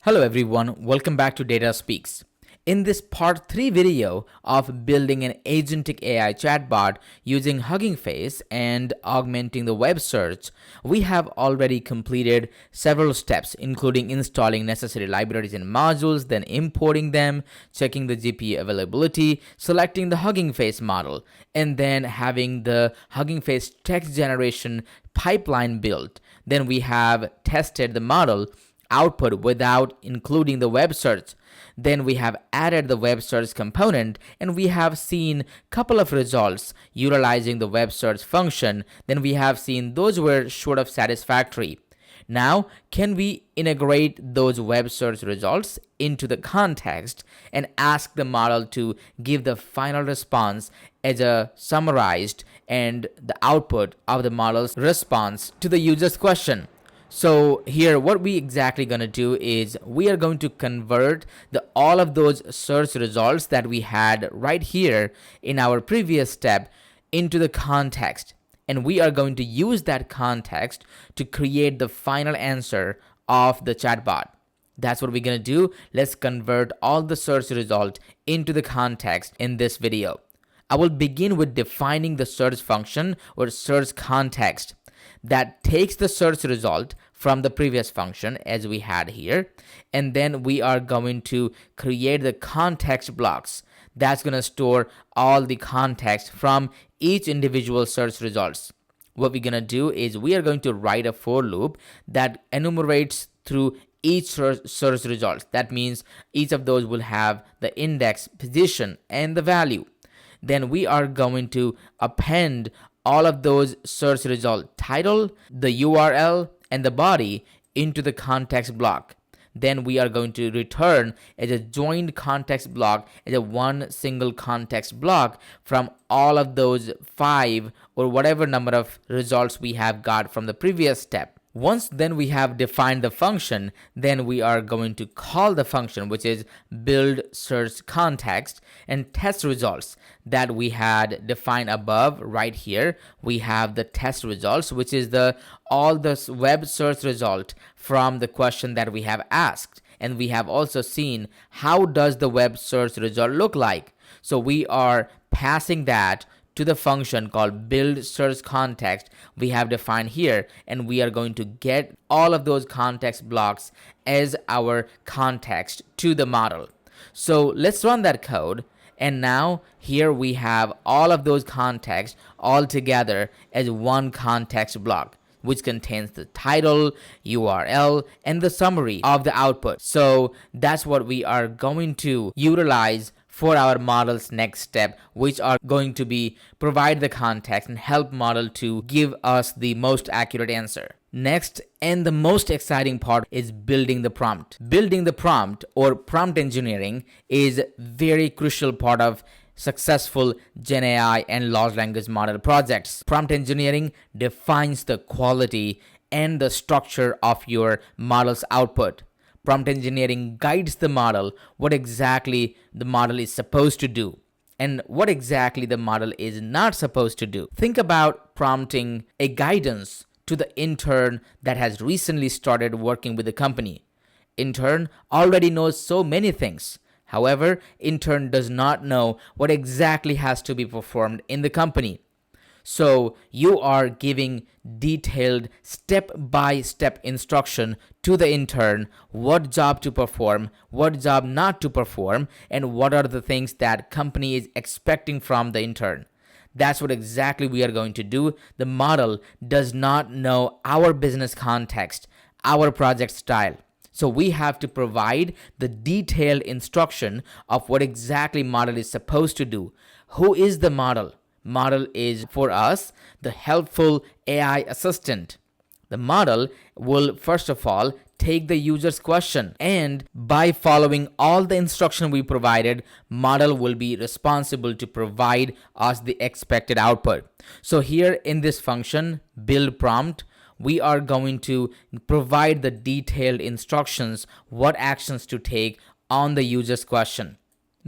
Hello everyone, welcome back to Data Speaks. In this part 3 video of building an agentic AI chatbot using Hugging Face and augmenting the web search, we have already completed several steps, including installing necessary libraries and modules, then importing them, checking the GPU availability, selecting the Hugging Face model, and then having the Hugging Face text generation pipeline built. Then we have tested the model output without including the web search. Then we have added the web search component and we have seen a couple of results utilizing the web search function. Then we have seen those were sort of satisfactory. Now, can we integrate those web search results into the context and ask the model to give the final response as a summarized and the output of the model's response to the user's question? So here, what we exactly going to do is we are going to convert all of those search results that we had right here in our previous step into the context. And we are going to use that context to create the final answer of the chatbot. That's what we're going to do. Let's convert all the search result into the context in this video. I will begin with defining the search function or search context that takes the search result from the previous function as we had here, and then we are going to create the context blocks that's going to store all the context from each individual search results. What we're going to do is we are going to write a for loop that enumerates through each search result. That means each of those will have the index, position, and the value. Then we are going to append all of those search result title, the URL, and the body into the context block. Then we are going to return as a joined context block as a one single context block from all of those 5 or whatever number of results we have got from the previous step. Once then we have defined the function, then we are going to call the function, which is build search context, and test results that we had defined above. Right here we have the test results, which is all the web search result from the question that we have asked. And we have also seen how does the web search result look like. So we are passing that to the function called build search context we have defined here, and we are going to get all of those context blocks as our context to the model. So let's run that code, and now here we have all of those contexts all together as one context block, which contains the title, URL, and the summary of the output. So that's what we are going to utilize for our model's next step, which are going to be provide the context and help model to give us the most accurate answer. Next, and the most exciting part, is building the prompt. Building the prompt or prompt engineering is very crucial part of successful Gen AI and large language model projects. Prompt engineering defines the quality and the structure of your model's output. Prompt engineering guides the model what exactly the model is supposed to do and what exactly the model is not supposed to do. Think about prompting a guidance to the intern that has recently started working with the company. Intern already knows so many things. However, intern does not know what exactly has to be performed in the company. So you are giving detailed step-by-step instruction to the intern, what job to perform, what job not to perform, and what are the things that company is expecting from the intern. That's what exactly we are going to do. The model does not know our business context, our project style. So we have to provide the detailed instruction of what exactly model is supposed to do. Who is the model? Model is, for us, the helpful AI assistant. The model will first of all take the user's question, and by following all the instruction we provided, model will be responsible to provide us the expected output. So here in this function, build prompt, we are going to provide the detailed instructions, what actions to take on the user's question,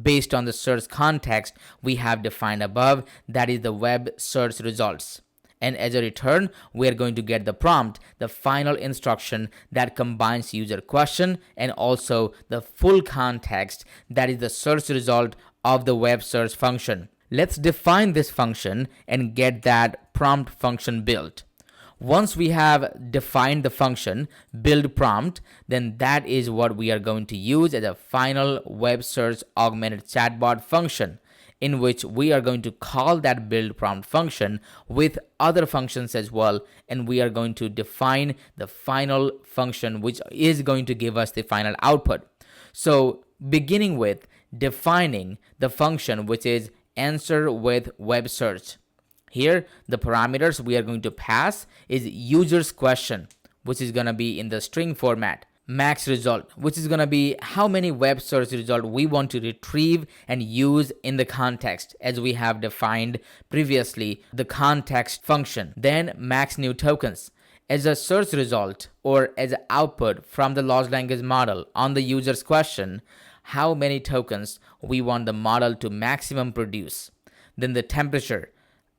based on the search context we have defined above, that is the web search results. And as a return, we are going to get the prompt, the final instruction that combines user question and also the full context, that is the search result of the web search function. Let's define this function and get that prompt function built. Once we have defined the function build prompt, then that is what we are going to use as a final web search augmented chatbot function, in which we are going to call that build prompt function with other functions as well, and we are going to define the final function which is going to give us the final output. So beginning with defining the function which is answer with web search. Here, the parameters we are going to pass is user's question, which is going to be in the string format. Max result, which is going to be how many web search result we want to retrieve and use in the context, as we have defined previously the context function. Then max new tokens as a search result or as an output from the large language model on the user's question, how many tokens we want the model to maximum produce. Then the temperature,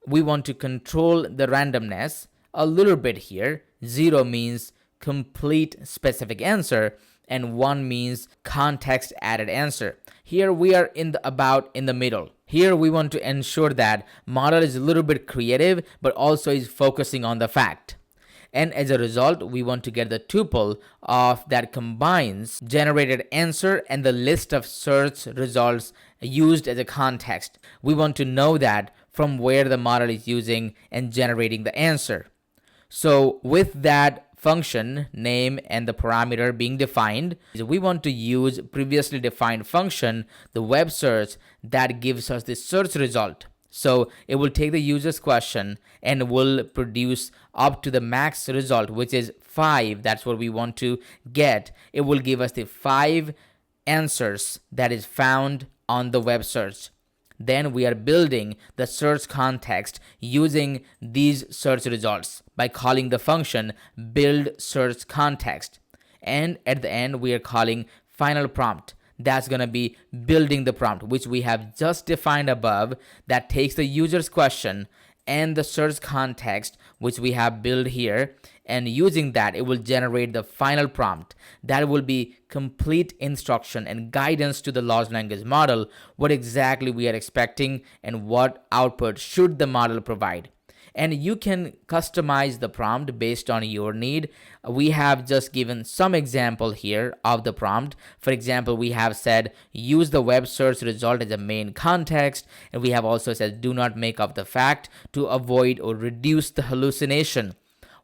we want to control the randomness a little bit here. 0 means complete specific answer and 1 means context added answer. Here we are in the middle. Here we want to ensure that model is a little bit creative but also is focusing on the fact. And as a result, we want to get the tuple of that combines generated answer and the list of search results used as a context. We want to know that from where the model is using and generating the answer. So with that function name and the parameter being defined, we want to use previously defined function, the web search, that gives us the search result. So it will take the user's question and will produce up to the max result, which is 5. That's what we want to get. It will give us the 5 answers that is found on the web search. Then we are building the search context using these search results by calling the function build search context. And at the end, we are calling final prompt. That's going to be building the prompt, which we have just defined above, that takes the user's question and the search context, which we have built here, and using that, it will generate the final prompt. That will be complete instruction and guidance to the large language model, what exactly we are expecting and what output should the model provide. And you can customize the prompt based on your need. We have just given some example here of the prompt. For example, we have said use the web search result as a main context, and we have also said do not make up the fact to avoid or reduce the hallucination.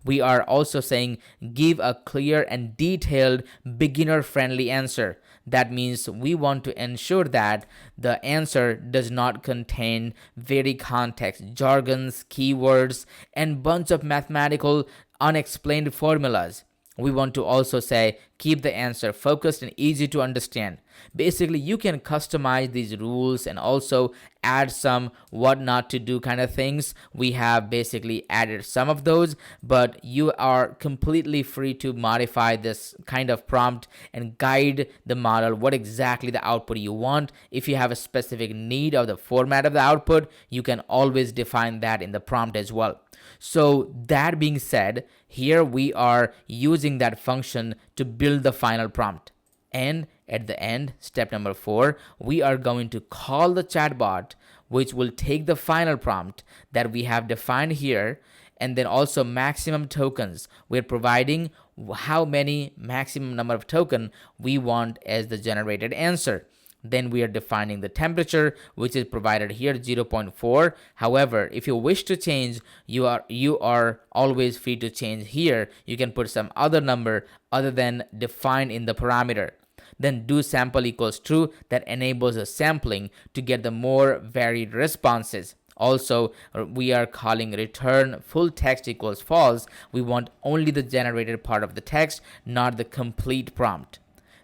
We are also saying give a clear and detailed beginner-friendly answer. That means we want to ensure that the answer does not contain very context jargons, keywords, and bunch of mathematical unexplained formulas. We want to also say keep the answer focused and easy to understand. Basically, you can customize these rules and also add some what not to do kind of things. We have basically added some of those, but you are completely free to modify this kind of prompt and guide the model what exactly the output you want. If you have a specific need of the format of the output, you can always define that in the prompt as well. So that being said, here we are using that function to build the final prompt. And at the end, step number 4, we are going to call the chatbot, which will take the final prompt that we have defined here, and then also maximum tokens. We're providing how many maximum number of token we want as the generated answer. Then we are defining the temperature, which is provided here 0.4. However, if you wish to change, you are always free to change here. You can put some other number other than defined in the parameter. Then do sample equals true. That enables a sampling to get the more varied responses. Also, we are calling return full text equals false. We want only the generated part of the text, not the complete prompt.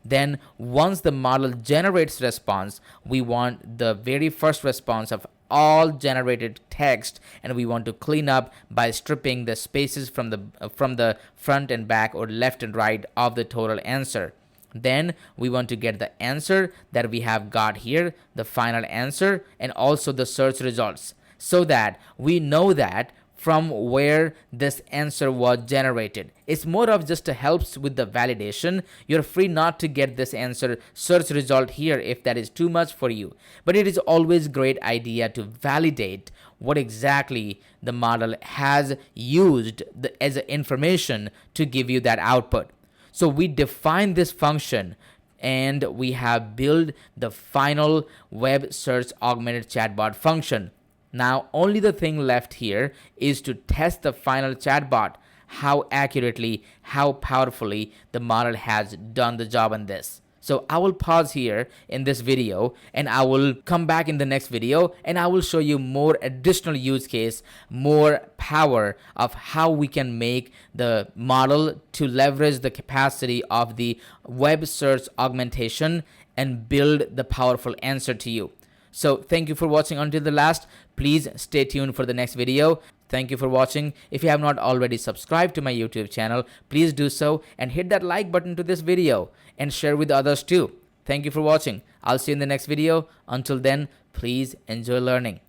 Then once the model generates response, we want the very first response of all generated text, and we want to clean up by stripping the spaces from the front and back or left and right of the total answer. Then we want to get the answer that we have got here, the final answer, and also the search results, so that we know that from where this answer was generated. It's more of just a helps with the validation. You're free not to get this answer search result here if that is too much for you. But it is always great idea to validate what exactly the model has used as information to give you that output. So we define this function and we have built the final web search augmented chatbot function. Now, only the thing left here is to test the final chatbot, how accurately, how powerfully the model has done the job on this. So I will pause here in this video and I will come back in the next video and I will show you more additional use case, more power of how we can make the model to leverage the capacity of the web search augmentation and build the powerful answer to you. So thank you for watching until the last. Please stay tuned for the next video. Thank you for watching. If you have not already subscribed to my YouTube channel, please do so and hit that like button to this video and share with others too. Thank you for watching. I'll see you in the next video. Until then, please enjoy learning.